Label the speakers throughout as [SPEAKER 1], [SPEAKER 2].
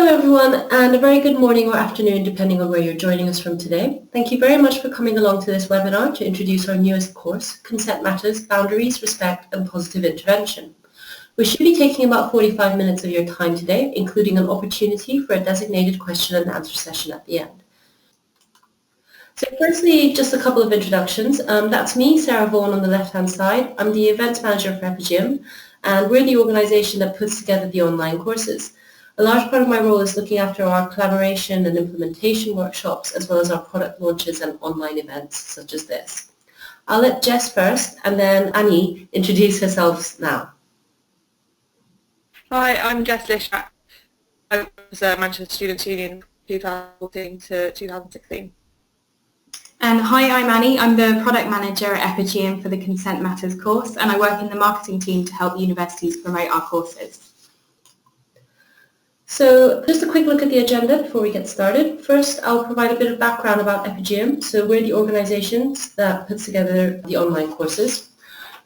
[SPEAKER 1] Hello everyone, and a very good morning or afternoon depending on where you're joining us from today. Thank you very much for coming along to this webinar to introduce our newest course, Consent Matters, Boundaries, Respect and Positive Intervention. We should be taking about 45 minutes of your time today, including an opportunity for a designated question and answer session at the end. So firstly, just a couple of introductions. That's me, Sarah Vaughan, on the left-hand side. I'm the events manager for Epigym, and we're the organisation that puts together the online courses. A large part of my role is looking after our collaboration and implementation workshops, as well as our product launches and online events such as this. I'll let Jess first, and then Annie introduce herself now.
[SPEAKER 2] Hi, I'm Jess Lishak. I was a Manchester Students' Union 2014 to 2016.
[SPEAKER 3] And hi, I'm Annie. I'm the product manager at Epigym for the Consent Matters course, and I work in the marketing team to help universities promote our courses.
[SPEAKER 1] So just a quick look at the agenda before we get started. First, I'll provide a bit of background about Epigym. So we're the organisation that puts together the online courses.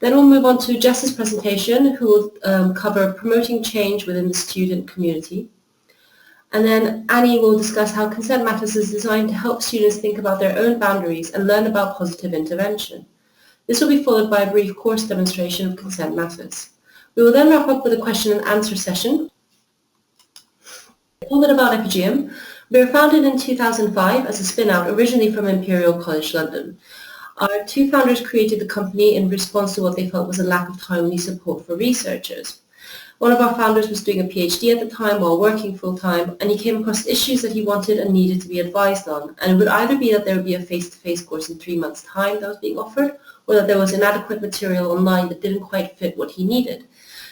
[SPEAKER 1] Then we'll move on to Jess's presentation, who will cover promoting change within the student community. And then Annie will discuss how Consent Matters is designed to help students think about their own boundaries and learn about positive intervention. This will be followed by a brief course demonstration of Consent Matters. We will then wrap up with a question and answer session. A little bit about Epigym. We were founded in 2005 as a spin-out originally from Imperial College London. Our two founders created the company in response to what they felt was a lack of timely support for researchers. One of our founders was doing a PhD at the time while working full-time, and he came across issues that he wanted and needed to be advised on. And it would either be that there would be a face-to-face course in 3 months' time that was being offered, or that there was inadequate material online that didn't quite fit what he needed.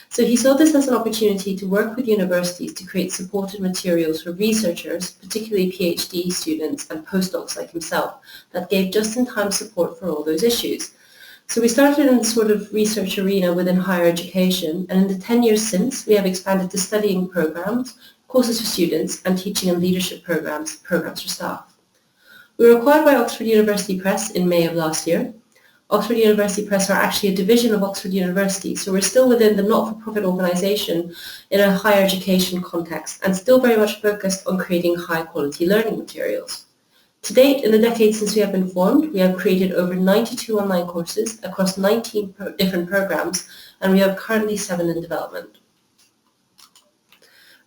[SPEAKER 1] So he saw this as an opportunity to work with universities to create supported materials for researchers, particularly PhD students and postdocs like himself, that gave just-in-time support for all those issues. So we started in the sort of research arena within higher education, and in the 10 years since, we have expanded to studying programs, courses for students, and teaching and leadership programs for staff. We were acquired by Oxford University Press in May of last year. Oxford University Press are actually a division of Oxford University, so we're still within the not-for-profit organisation in a higher education context and still very much focused on creating high-quality learning materials. To date, in the decade since we have been formed, we have created over 92 online courses across 19 different programs, and we have currently 7 in development.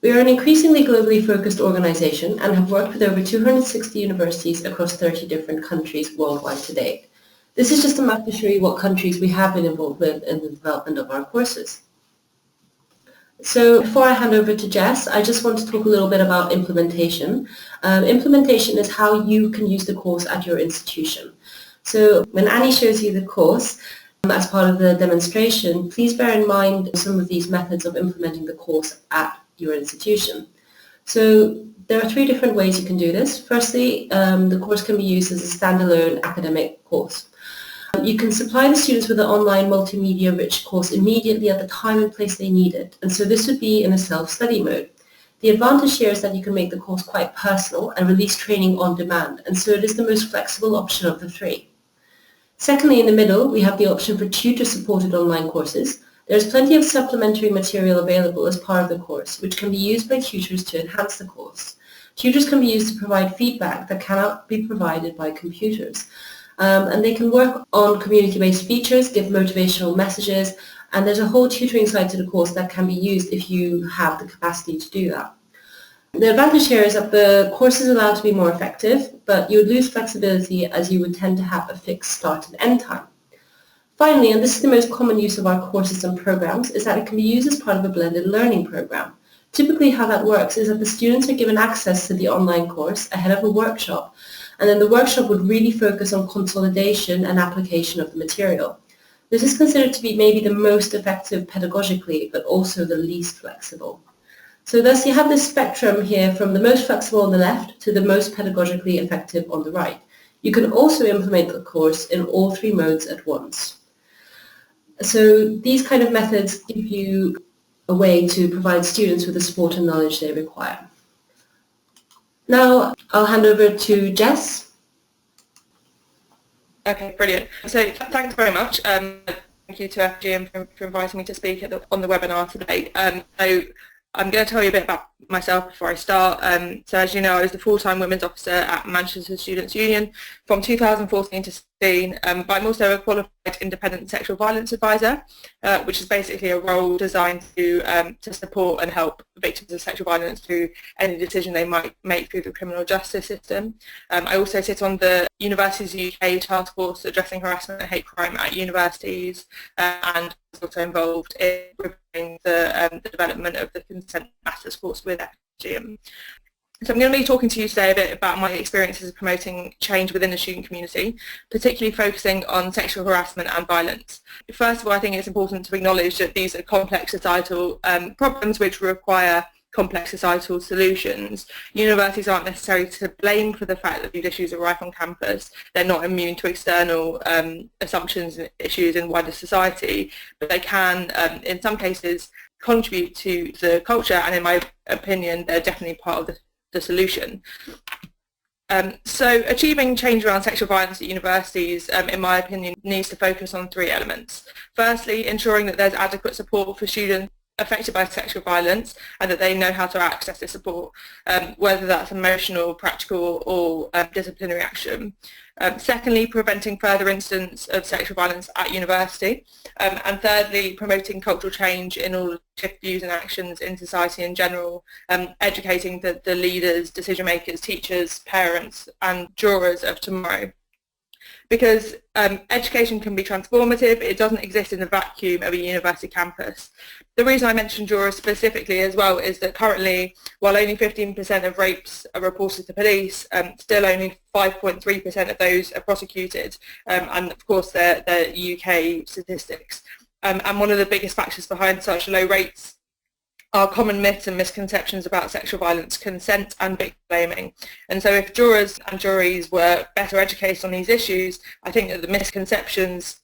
[SPEAKER 1] We are an increasingly globally focused organisation and have worked with over 260 universities across 30 different countries worldwide to date. This is just a map to show you what countries we have been involved with in the development of our courses. So before I hand over to Jess, I just want to talk a little bit about implementation. Implementation is how you can use the course at your institution. So when Annie shows you the course, as part of the demonstration, please bear in mind some of these methods of implementing the course at your institution. So there are 3 different ways you can do this. Firstly, the course can be used as a standalone academic course. You can supply the students with an online multimedia-rich course immediately at the time and place they need it, and so this would be in a self-study mode. The advantage here is that you can make the course quite personal and release training on demand, and so it is the most flexible option of the 3. Secondly, in the middle, we have the option for tutor-supported online courses. There's plenty of supplementary material available as part of the course, which can be used by tutors to enhance the course. Tutors can be used to provide feedback that cannot be provided by computers. And they can work on community-based features, give motivational messages, and there's a whole tutoring side to the course that can be used if you have the capacity to do that. The advantage here is that the course is allowed to be more effective, but you would lose flexibility as you would tend to have a fixed start and end time. Finally, and this is the most common use of our courses and programs, is that it can be used as part of a blended learning program. Typically how that works is that the students are given access to the online course ahead of a workshop, and then the workshop would really focus on consolidation and application of the material. This is considered to be maybe the most effective pedagogically, but also the least flexible. So thus you have this spectrum here from the most flexible on the left to the most pedagogically effective on the right. You can also implement the course in all 3 modes at once. So these kind of methods give you a way to provide students with the support and knowledge they require. Now I'll hand over to Jess.
[SPEAKER 2] Okay, brilliant. So thanks very much. Thank you to Epigym for inviting me to speak on the webinar today. So I'm going to tell you a bit about myself before I start. So as you know, I was the full-time Women's Officer at Manchester Students' Union from 2014 to 16, but I'm also a qualified independent sexual violence advisor, which is basically a role designed to support and help victims of sexual violence through any decision they might make through the criminal justice system. I also sit on the Universities UK Task Force addressing harassment and hate crime at universities, and also involved in reviewing the development of the Consent Matters course with FGM. So I'm going to be talking to you today a bit about my experiences of promoting change within the student community, particularly focusing on sexual harassment and violence. First of all, I think it's important to acknowledge that these are complex societal problems which require complex societal solutions. Universities aren't necessarily to blame for the fact that these issues are rife on campus. They're not immune to external assumptions and issues in wider society, but they can, in some cases, contribute to the culture, and in my opinion, they're definitely part of the solution. So achieving change around sexual violence at universities, in my opinion, needs to focus on three elements. Firstly, ensuring that there's adequate support for students affected by sexual violence and that they know how to access this support, whether that's emotional, practical or disciplinary action. Secondly, preventing further incidents of sexual violence at university. And thirdly, promoting cultural change in order to shift views and actions in society in general, educating the leaders, decision makers, teachers, parents and jurors of tomorrow. Because education can be transformative, it doesn't exist in the vacuum of a university campus. The reason I mentioned jurors specifically as well is that currently, while only 15% of rapes are reported to police, still only 5.3% of those are prosecuted, and of course they're UK statistics. And one of the biggest factors behind such low rates are common myths and misconceptions about sexual violence, consent and victim blaming. And so if jurors and juries were better educated on these issues, I think that the misconceptions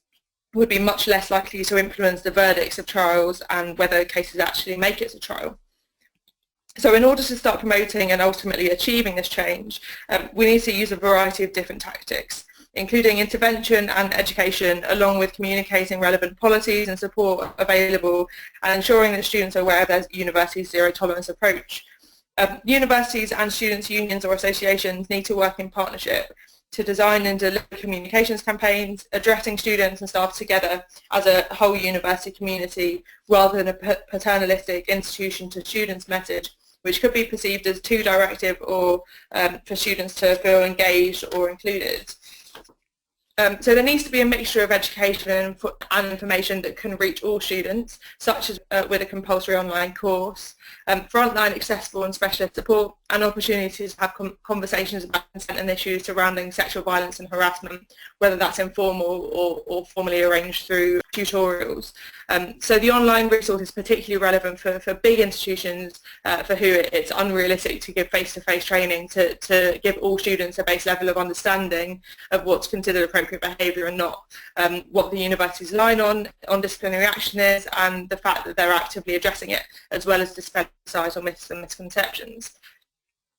[SPEAKER 2] would be much less likely to influence the verdicts of trials and whether cases actually make it to trial. So in order to start promoting and ultimately achieving this change, we need to use a variety of different tactics, including intervention and education, along with communicating relevant policies and support available and ensuring that students are aware of their university's zero tolerance approach. Universities and students' unions or associations need to work in partnership to design and deliver communications campaigns, addressing students and staff together as a whole university community rather than a paternalistic institution to students message, which could be perceived as too directive or for students to feel engaged or included. So there needs to be a mixture of education and information that can reach all students, such as with a compulsory online course, frontline accessible and specialist support, and opportunities to have conversations about consent and issues surrounding sexual violence and harassment, whether that's informal or formally arranged through tutorials. So the online resource is particularly relevant for big institutions for who it's unrealistic to give face-to-face training to give all students a base level of understanding of what's considered appropriate behaviour and not, what the university's line on disciplinary action is, and the fact that they're actively addressing it, as well as dispelling societal myths and misconceptions.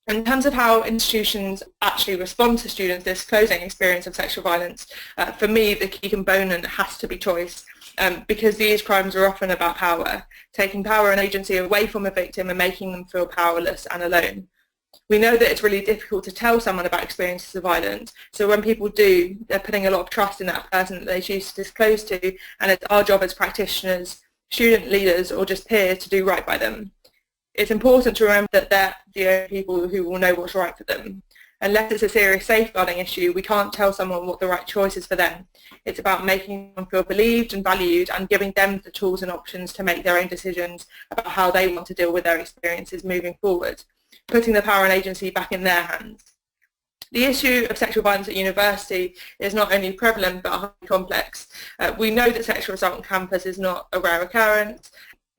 [SPEAKER 2] In terms of how institutions actually respond to students disclosing experience of sexual violence, for me the key component has to be choice, because these crimes are often about power, taking power and agency away from a victim and making them feel powerless and alone. We know that it's really difficult to tell someone about experiences of violence, so when people do, they're putting a lot of trust in that person that they choose to disclose to, and it's our job as practitioners, student leaders or just peers to do right by them. It's important to remember that they're the only people who will know what's right for them. Unless it's a serious safeguarding issue, we can't tell someone what the right choice is for them. It's about making them feel believed and valued and giving them the tools and options to make their own decisions about how they want to deal with their experiences moving forward, putting the power and agency back in their hands. The issue of sexual violence at university is not only prevalent but highly complex. We know that sexual assault on campus is not a rare occurrence.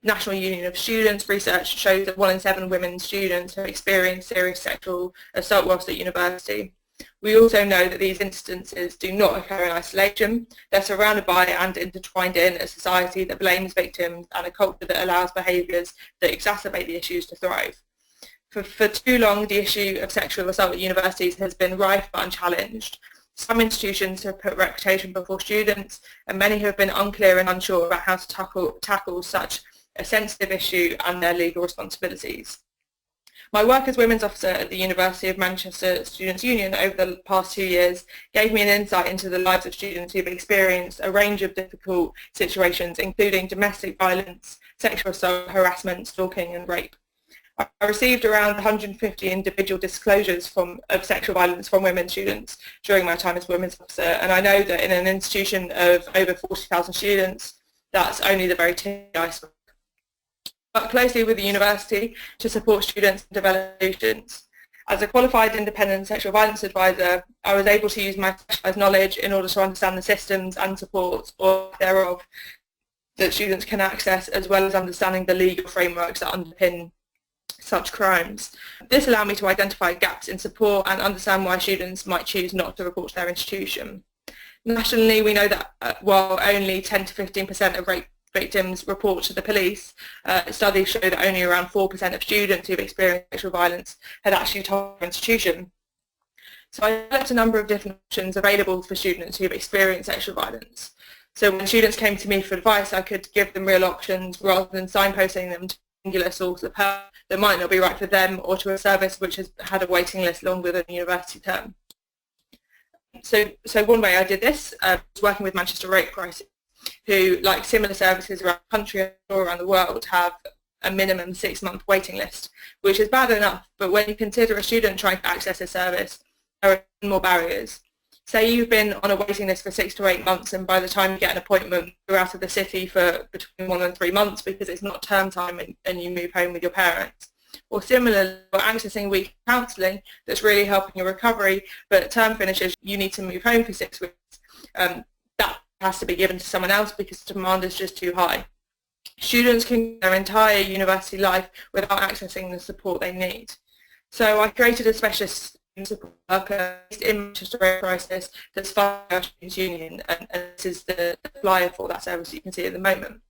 [SPEAKER 2] National Union of Students research shows that 1 in 7 women students have experienced serious sexual assault whilst at university. We also know that these instances do not occur in isolation. They're surrounded by and intertwined in a society that blames victims and a culture that allows behaviours that exacerbate the issues to thrive. For too long, the issue of sexual assault at universities has been rife but unchallenged. Some institutions have put reputation before students, and many have been unclear and unsure about how to tackle such a sensitive issue and their legal responsibilities. My work as Women's Officer at the University of Manchester Students' Union over the past 2 years gave me an insight into the lives of students who've experienced a range of difficult situations, including domestic violence, sexual assault, harassment, stalking and rape. I received around 150 individual disclosures of sexual violence from women students during my time as Women's Officer, and I know that in an institution of over 40,000 students, that's only the very tip of the iceberg. I work closely with the university to support students and develop solutions. As a qualified independent sexual violence advisor, I was able to use my specialised knowledge in order to understand the systems and supports or thereof that students can access, as well as understanding the legal frameworks that underpin such crimes. This allowed me to identify gaps in support and understand why students might choose not to report to their institution. Nationally, we know that while only 10 to 15% of rape victims report to the police, studies show that only around 4% of students who've experienced sexual violence had actually told their institution. So I developed a number of different options available for students who've experienced sexual violence. So when students came to me for advice, I could give them real options rather than signposting them to a singular source of help that might not be right for them, or to a service which has had a waiting list longer than the university term. So one way I did this was working with Manchester Rape Crisis, who, like similar services around the country or around the world, have a minimum 6-month waiting list, which is bad enough, but when you consider a student trying to access a service, there are more barriers. Say you've been on a waiting list for 6 to 8 months, and by the time you get an appointment, you're out of the city for between 1 and 3 months because it's not term time and you move home with your parents. Or similarly, you're accessing weekly counselling that's really helping your recovery, but at term finishes, you need to move home for 6 weeks. That has to be given to someone else because the demand is just too high. Students can go their entire university life without accessing the support they need. So I created a specialist support worker based in Manchester Rape Crisis that's funded by our Students' Union, and this is the flyer for that service you can see at the moment.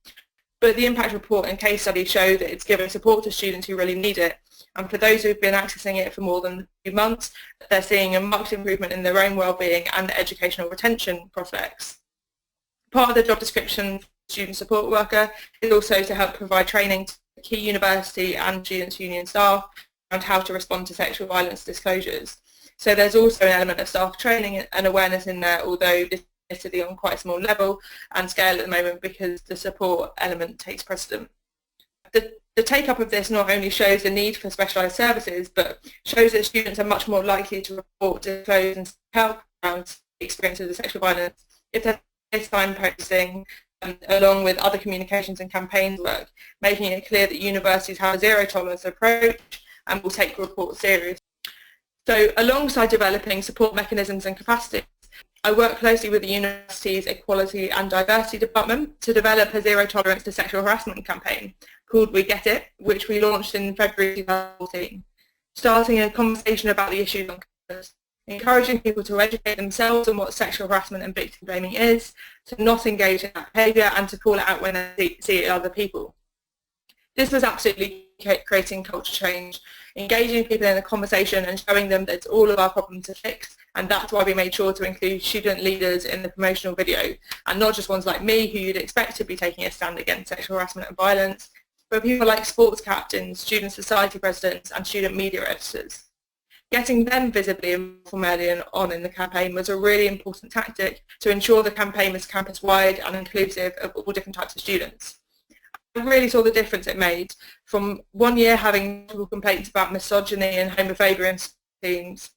[SPEAKER 2] But the impact report and case studies show that it's giving support to students who really need it, and for those who've been accessing it for more than a few months, they're seeing a marked improvement in their own well-being and educational retention prospects. Part of the job description for student support worker is also to help provide training to key university and Students' Union staff around how to respond to sexual violence disclosures. So there's also an element of staff training and awareness in there, although this is admittedly on quite a small level and scale at the moment because the support element takes precedent. The take-up of this not only shows the need for specialised services, but shows that students are much more likely to report, disclose and help around the experiences of sexual violence if they're signposting, along with other communications and campaigns work, making it clear that universities have a zero-tolerance approach and will take reports seriously. So alongside developing support mechanisms and capacities, I work closely with the university's Equality and Diversity Department to develop a zero tolerance to sexual harassment campaign called We Get It, which we launched in February 2014, starting a conversation about the issues on campus, encouraging people to educate themselves on what sexual harassment and victim blaming is, to not engage in that behaviour and to call it out when they see it in other people. This was absolutely creating culture change, engaging people in a conversation and showing them that it's all of our problem to fix, and that's why we made sure to include student leaders in the promotional video, and not just ones like me who you'd expect to be taking a stand against sexual harassment and violence, but people like sports captains, student society presidents and student media editors. Getting them visibly involved from early on in the campaign was a really important tactic to ensure the campaign was campus-wide and inclusive of all different types of students. I really saw the difference it made, from 1 year having multiple complaints about misogyny and homophobia in teams,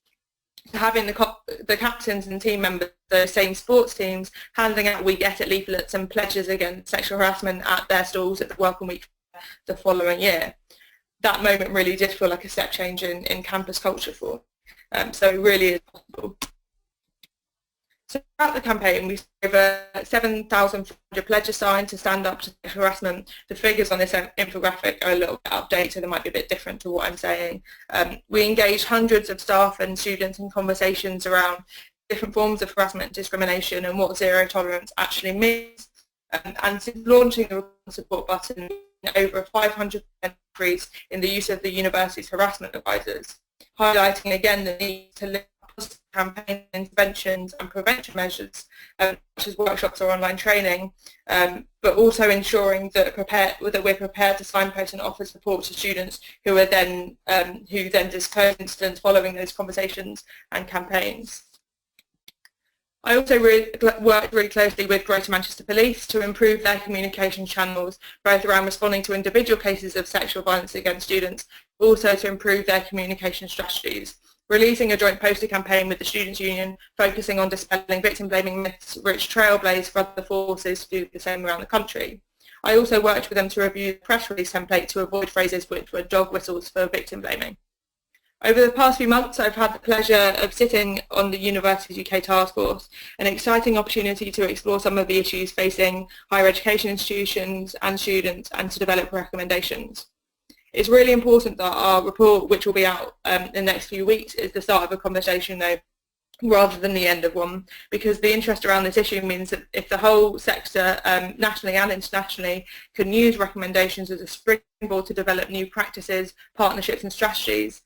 [SPEAKER 2] to having the captains and team members of the same sports teams handing out We Get It leaflets and pledges against sexual harassment at their stalls at the Welcome Week the following year. That moment really did feel like a step change in campus culture for. So it really is possible. So throughout the campaign, we saw over 7,400 pledges signed to stand up to sexual harassment. The figures on this infographic are a little bit outdated, so they might be a bit different to what I'm saying. We engaged hundreds of staff and students in conversations around different forms of harassment and discrimination and what zero tolerance actually means. And since launching the support button, over a 500% increase in the use of the university's harassment advisors, highlighting again the need to lift campaign interventions and prevention measures, such as workshops or online training, but also ensuring that we're prepared to signpost and offer support to students who then disclose incidents following those conversations and campaigns. I also worked really closely with Greater Manchester Police to improve their communication channels, both around responding to individual cases of sexual violence against students, but also to improve their communication strategies. Releasing a joint poster campaign with the Students' Union focusing on dispelling victim-blaming myths, which trailblazed for other forces to do the same around the country. I also worked with them to review the press release template to avoid phrases which were dog whistles for victim-blaming. Over the past few months, I've had the pleasure of sitting on the Universities UK Task Force, an exciting opportunity to explore some of the issues facing higher education institutions and students and to develop recommendations. It's really important that our report, which will be out in the next few weeks, is the start of a conversation though, rather than the end of one, because the interest around this issue means that if the whole sector, nationally and internationally, can use recommendations as a springboard to develop new practices, partnerships and strategies,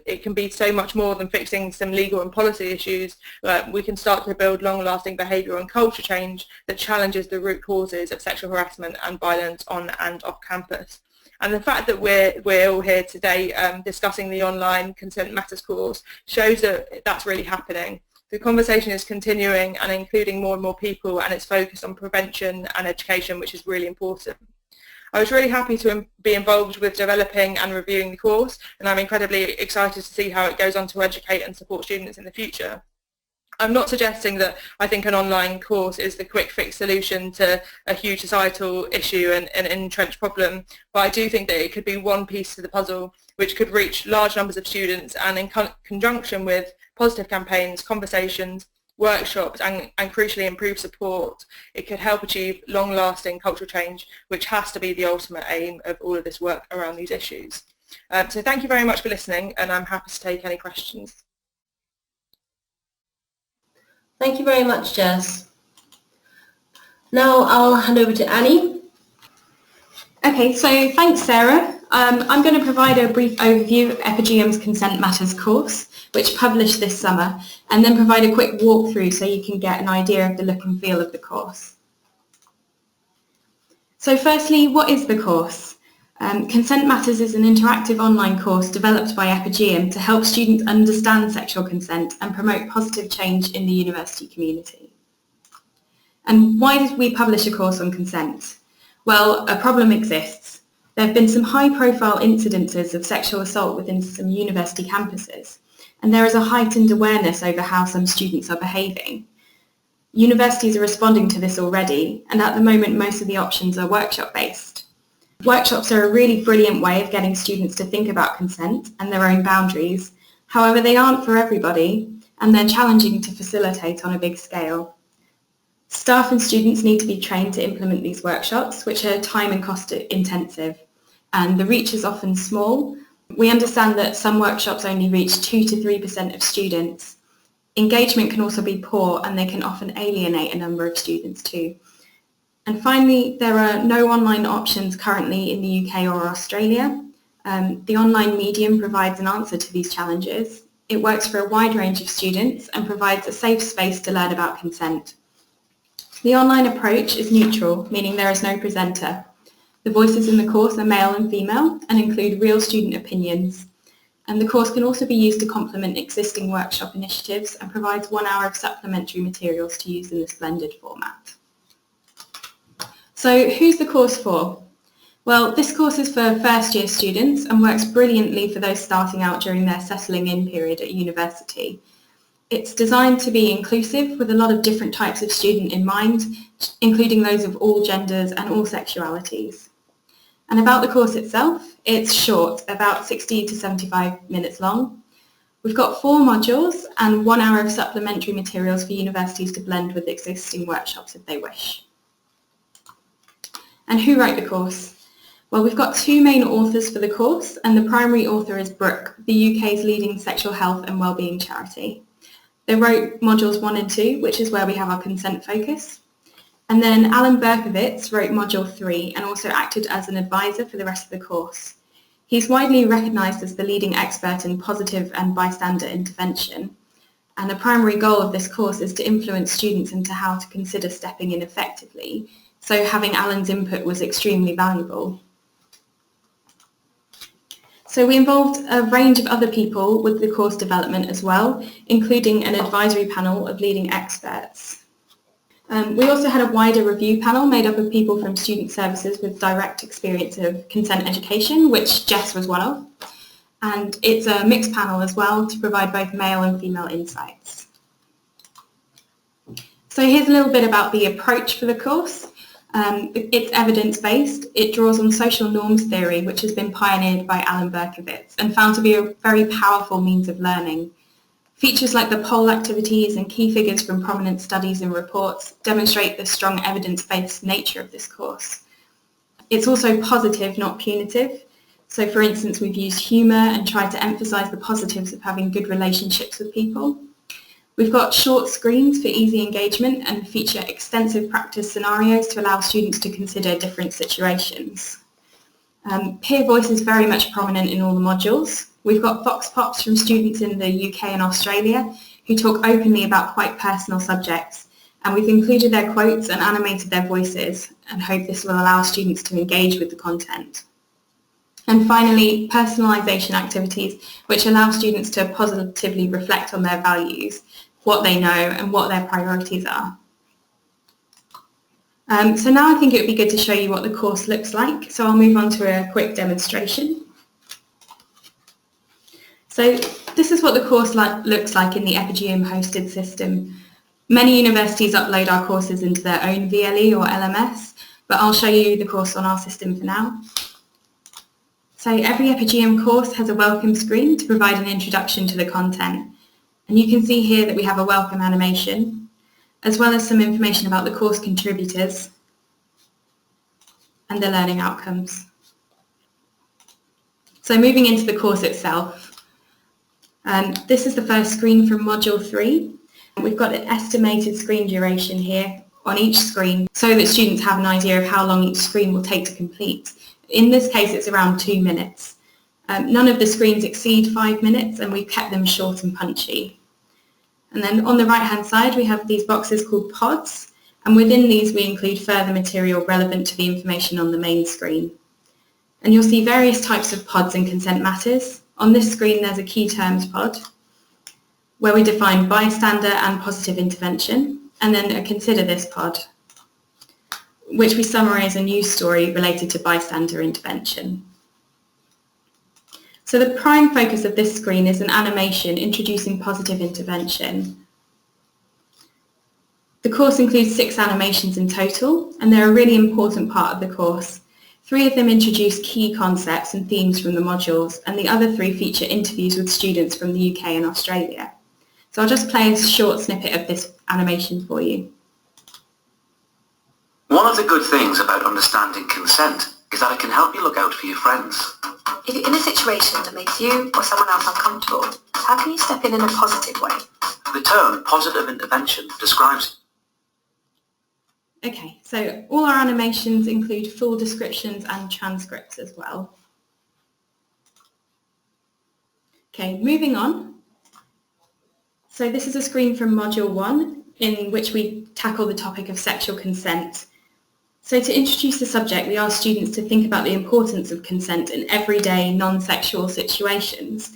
[SPEAKER 2] it can be so much more than fixing some legal and policy issues. We can start to build long-lasting behavioural and culture change that challenges the root causes of sexual harassment and violence on and off campus. And the fact that we're all here today discussing the online Consent Matters course shows that that's really happening. The conversation is continuing and including more and more people, and it's focused on prevention and education, which is really important. I was really happy to be involved with developing and reviewing the course, and I'm incredibly excited to see how it goes on to educate and support students in the future. I'm not suggesting that I think an online course is the quick fix solution to a huge societal issue and an entrenched problem, but I do think that it could be one piece to the puzzle which could reach large numbers of students, and in conjunction with positive campaigns, conversations, workshops and crucially improve support, it could help achieve long-lasting cultural change, which has to be the ultimate aim of all of this work around these issues. So thank you very much for listening, and I'm happy to take any questions.
[SPEAKER 1] Thank you very much, Jess. Now I'll hand over to Annie.
[SPEAKER 3] Okay, so thanks, Sarah. I'm going to provide a brief overview of EPIGM's Consent Matters course, which published this summer, and then provide a quick walkthrough so you can get an idea of the look and feel of the course. So firstly, what is the course? Consent Matters is an interactive online course developed by EPIGM to help students understand sexual consent and promote positive change in the university community. And why did we publish a course on consent? Well, a problem exists. There have been some high-profile incidences of sexual assault within some university campuses, and there is a heightened awareness over how some students are behaving. Universities are responding to this already, and at the moment most of the options are workshop-based. Workshops are a really brilliant way of getting students to think about consent and their own boundaries. However, they aren't for everybody, and they're challenging to facilitate on a big scale. Staff and students need to be trained to implement these workshops, which are time and cost intensive, and the reach is often small. We understand that some workshops only reach 2 to 3% of students. Engagement can also be poor, and they can often alienate a number of students too. And finally, there are no online options currently in the UK or Australia. The online medium provides an answer to these challenges. It works for a wide range of students and provides a safe space to learn about consent. The online approach is neutral, meaning there is no presenter. The voices in the course are male and female and include real student opinions. And the course can also be used to complement existing workshop initiatives and provides 1 hour of supplementary materials to use in this blended format. So who's the course for? Well, this course is for first year students and works brilliantly for those starting out during their settling in period at university. It's designed to be inclusive with a lot of different types of student in mind, including those of all genders and all sexualities. And about the course itself, it's short, about 60 to 75 minutes long. We've got 4 modules and 1 hour of supplementary materials for universities to blend with existing workshops if they wish. And who wrote the course? Well, we've got 2 main authors for the course, and the primary author is Brooke, the UK's leading sexual health and wellbeing charity. They wrote modules 1 and 2, which is where we have our consent focus. And then Alan Berkowitz wrote module 3 and also acted as an advisor for the rest of the course. He's widely recognised as the leading expert in positive and bystander intervention. And the primary goal of this course is to influence students into how to consider stepping in effectively. So having Alan's input was extremely valuable. So we involved a range of other people with the course development as well, including an advisory panel of leading experts. We also had a wider review panel made up of people from student services with direct experience of consent education, which Jess was one of. And it's a mixed panel as well to provide both male and female insights. So here's a little bit about the approach for the course. It's evidence-based. It draws on social norms theory, which has been pioneered by Alan Berkowitz and found to be a very powerful means of learning. Features like the poll activities and key figures from prominent studies and reports demonstrate the strong evidence-based nature of this course. It's also positive, not punitive. So for instance, we've used humour and tried to emphasise the positives of having good relationships with people. We've got short screens for easy engagement and feature extensive practice scenarios to allow students to consider different situations. Peer voice is very much prominent in all the modules. We've got vox pops from students in the UK and Australia who talk openly about quite personal subjects, and we've included their quotes and animated their voices and hope this will allow students to engage with the content. And finally, personalisation activities, which allow students to positively reflect on their values, what they know and what their priorities are. So now I think it would be good to show you what the course looks like. So I'll move on to a quick demonstration. So this is what the course looks like in the Epigeum hosted system. Many universities upload our courses into their own VLE or LMS, but I'll show you the course on our system for now. So every Epigeum course has a welcome screen to provide an introduction to the content. And you can see here that we have a welcome animation, as well as some information about the course contributors and the learning outcomes. So moving into the course itself, this is the first screen from Module 3. We've got an estimated screen duration here on each screen so that students have an idea of how long each screen will take to complete. In this case, it's around 2 minutes. None of the screens exceed 5 minutes and we've kept them short and punchy. And then on the right-hand side, we have these boxes called pods, and within these we include further material relevant to the information on the main screen. And you'll see various types of pods and consent matters. On this screen, there's a key terms pod, where we define bystander and positive intervention, and then a consider this pod, which we summarise a news story related to bystander intervention. So the prime focus of this screen is an animation introducing positive intervention. The course includes 6 animations in total, and they're a really important part of the course. 3 of them introduce key concepts and themes from the modules, and the other 3 feature interviews with students from the UK and Australia. So I'll just play a short snippet of this animation for you.
[SPEAKER 4] One of the good things about understanding consent is that it can help you look out for your friends.
[SPEAKER 5] If you're in a situation that makes you or someone else uncomfortable, how can you step in a positive way?
[SPEAKER 4] The term positive intervention describes it.
[SPEAKER 3] Okay, so all our animations include full descriptions and transcripts as well. Okay, moving on. So this is a screen from Module 1 in which we tackle the topic of sexual consent. So to introduce the subject, we ask students to think about the importance of consent in everyday non-sexual situations.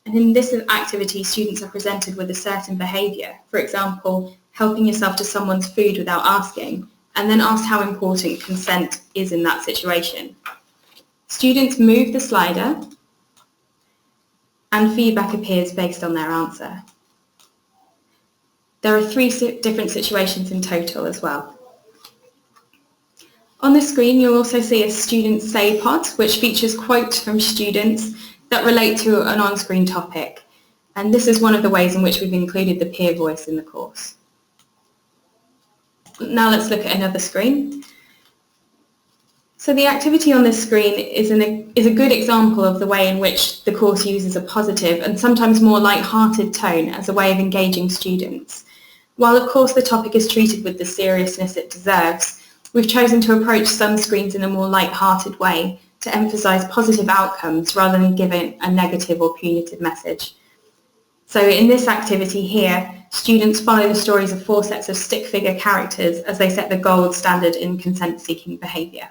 [SPEAKER 3] And in this activity, students are presented with a certain behaviour. For example, helping yourself to someone's food without asking, and then asked how important consent is in that situation. Students move the slider, and feedback appears based on their answer. There are 3 different situations in total as well. On the screen, you'll also see a student say pod, which features quotes from students that relate to an on-screen topic. And this is one of the ways in which we've included the peer voice in the course. Now let's look at another screen. So the activity on this screen is a good example of the way in which the course uses a positive and sometimes more light-hearted tone as a way of engaging students. While of course the topic is treated with the seriousness it deserves, we've chosen to approach some screens in a more light-hearted way to emphasise positive outcomes rather than giving a negative or punitive message. So in this activity here, students follow the stories of 4 sets of stick figure characters as they set the gold standard in consent-seeking behaviour.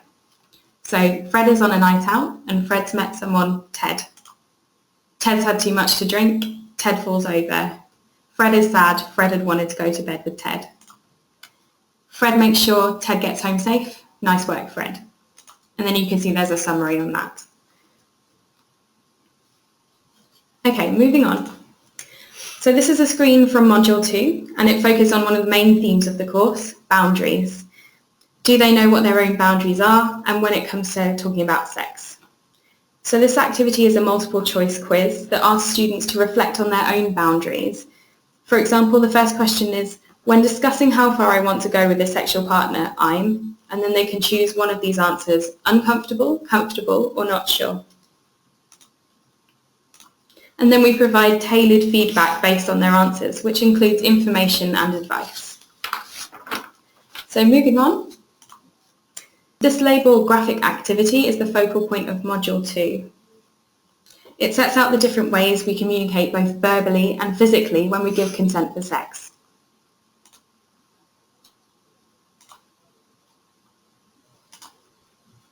[SPEAKER 3] So Fred is on a night out and Fred's met someone, Ted. Ted's had too much to drink, Ted falls over. Fred is sad, Fred had wanted to go to bed with Ted. Fred makes sure Ted gets home safe, nice work Fred. And then you can see there's a summary on that. Okay, moving on. So this is a screen from Module 2 and it focuses on one of the main themes of the course, boundaries. Do they know what their own boundaries are and when it comes to talking about sex? So this activity is a multiple choice quiz that asks students to reflect on their own boundaries. For example, the first question is, when discussing how far I want to go with a sexual partner, I'm, and then they can choose one of these answers, uncomfortable, comfortable, or not sure. And then we provide tailored feedback based on their answers, which includes information and advice. So moving on. This label graphic activity is the focal point of Module 2. It sets out the different ways we communicate both verbally and physically when we give consent for sex.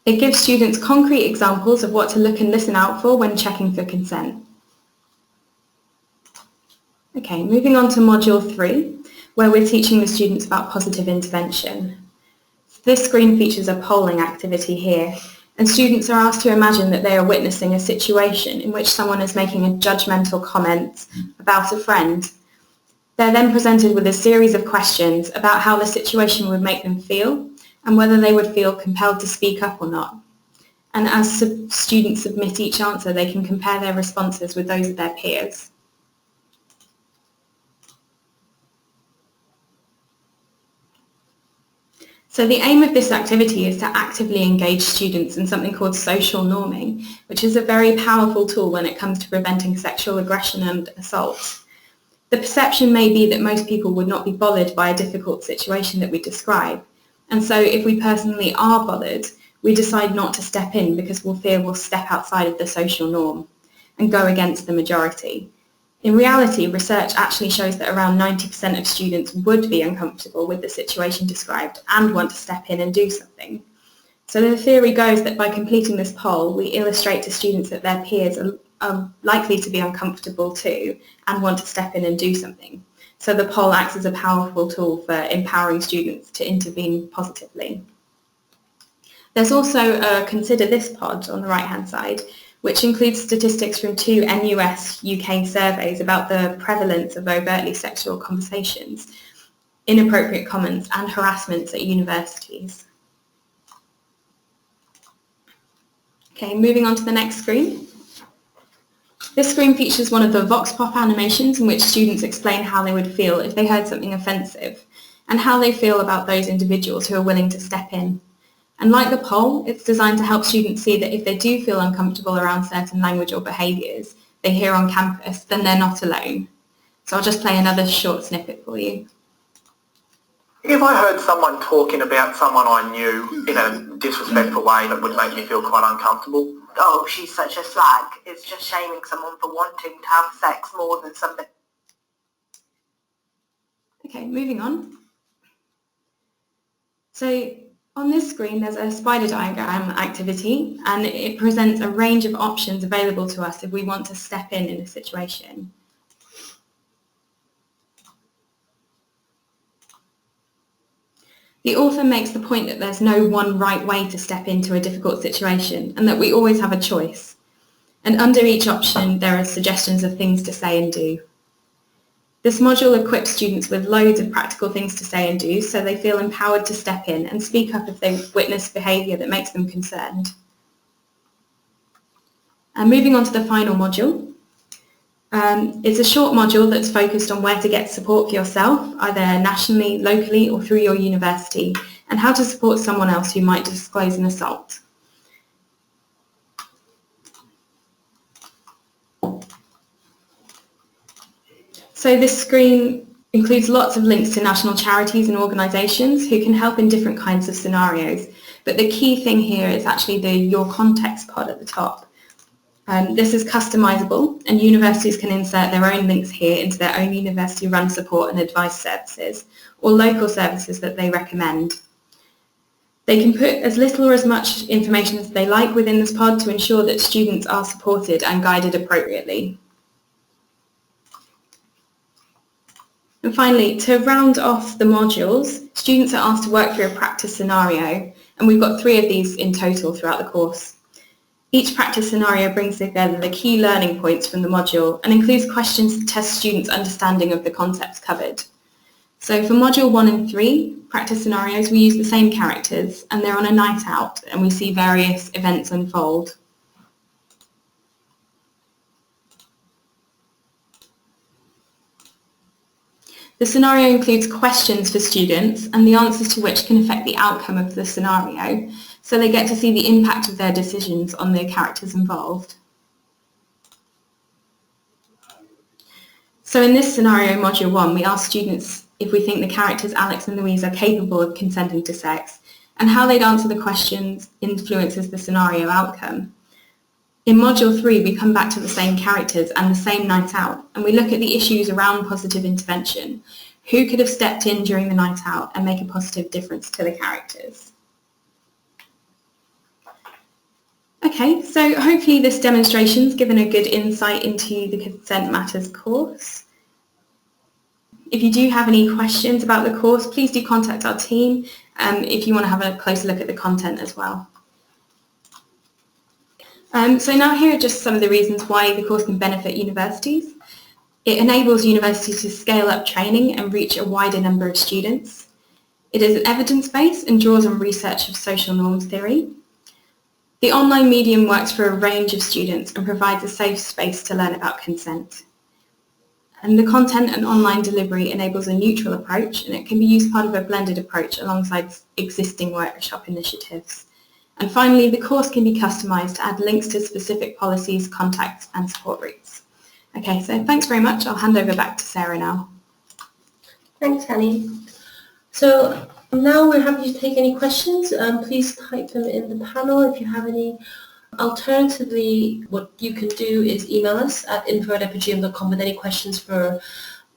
[SPEAKER 3] It gives students concrete examples of what to look and listen out for when checking for consent. Okay, moving on to Module 3, where we're teaching the students about positive intervention. This screen features a polling activity here, and students are asked to imagine that they are witnessing a situation in which someone is making a judgmental comment about a friend. They're then presented with a series of questions about how the situation would make them feel and whether they would feel compelled to speak up or not. And as students submit each answer, they can compare their responses with those of their peers. So the aim of this activity is to actively engage students in something called social norming, which is a very powerful tool when it comes to preventing sexual aggression and assault. The perception may be that most people would not be bothered by a difficult situation that we describe. And so if we personally are bothered, we decide not to step in because we'll fear we'll step outside of the social norm and go against the majority. In reality, research actually shows that around 90% of students would be uncomfortable with the situation described and want to step in and do something. So the theory goes that by completing this poll, we illustrate to students that their peers are likely to be uncomfortable too and want to step in and do something. So the poll acts as a powerful tool for empowering students to intervene positively. There's also a Consider This pod on the right-hand side, which includes statistics from 2 NUS UK surveys about the prevalence of overtly sexual conversations, inappropriate comments and harassments at universities. Okay, moving on to the next screen. This screen features one of the Vox Pop animations in which students explain how they would feel if they heard something offensive and how they feel about those individuals who are willing to step in. And like the poll, it's designed to help students see that if they do feel uncomfortable around certain language or behaviours they hear on campus, then they're not alone. So I'll just play another short snippet for you.
[SPEAKER 6] If I heard someone talking about someone I knew in a disrespectful way that would make me feel quite uncomfortable.
[SPEAKER 5] Oh, she's such a slag. It's just shaming someone for wanting to have sex more than something.
[SPEAKER 3] Okay, moving on. So on this screen there's a spider diagram activity and it presents a range of options available to us if we want to step in a situation. The author makes the point that there's no one right way to step into a difficult situation and that we always have a choice. And under each option there are suggestions of things to say and do. This module equips students with loads of practical things to say and do so they feel empowered to step in and speak up if they witness behaviour that makes them concerned. And moving on to the final module. It's a short module that's focused on where to get support for yourself, either nationally, locally or through your university, and how to support someone else who might disclose an assault. So this screen includes lots of links to national charities and organisations who can help in different kinds of scenarios. But the key thing here is actually the Your Context pod at the top. This is customizable, and universities can insert their own links here into their own university-run support and advice services, or local services that they recommend. They can put as little or as much information as they like within this pod to ensure that students are supported and guided appropriately. And finally, to round off the modules, students are asked to work through a practice scenario, and we've got 3 of these in total throughout the course. Each practice scenario brings together the key learning points from the module and includes questions to test students' understanding of the concepts covered. So for Module 1 and 3, practice scenarios, we use the same characters and they're on a night out and we see various events unfold. The scenario includes questions for students and the answers to which can affect the outcome of the scenario, so they get to see the impact of their decisions on the characters involved. So in this scenario, Module 1, we ask students if we think the characters Alex and Louise are capable of consenting to sex, and how they'd answer the questions influences the scenario outcome. In Module 3, we come back to the same characters and the same night out, and we look at the issues around positive intervention. Who could have stepped in during the night out and make a positive difference to the characters? Okay, so hopefully this demonstration's given a good insight into the Consent Matters course. If you do have any questions about the course, please do contact our team if you want to have a closer look at the content as well. So now here are just some of the reasons why the course can benefit universities. It enables universities to scale up training and reach a wider number of students. It is evidence-based and draws on research of social norms theory. The online medium works for a range of students and provides a safe space to learn about consent. And the content and online delivery enables a neutral approach, and it can be used part of a blended approach alongside existing workshop initiatives. And finally, the course can be customised to add links to specific policies, contacts and support routes. Okay, so thanks very much. I'll hand over back to Sarah now.
[SPEAKER 1] Thanks, Annie. So now we're happy to take any questions. Please type them in the panel if you have any. Alternatively, what you can do is email us at info@epigm.com with any questions for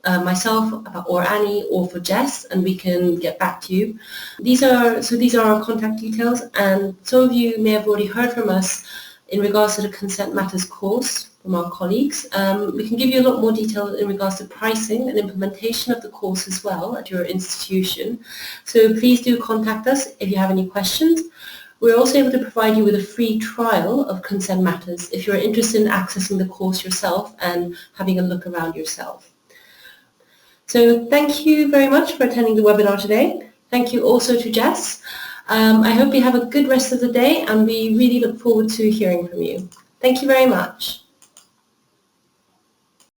[SPEAKER 1] myself or Annie or for Jess, and we can get back to you. These are our contact details, and some of you may have already heard from us in regards to the Consent Matters course from our colleagues. We can give you a lot more detail in regards to pricing and implementation of the course as well at your institution. So please do contact us if you have any questions. We're also able to provide you with a free trial of Consent Matters if you're interested in accessing the course yourself and having a look around yourself. So thank you very much for attending the webinar today. Thank you also to Jess. I hope you have a good rest of the day, and we really look forward to hearing from you. Thank you very much.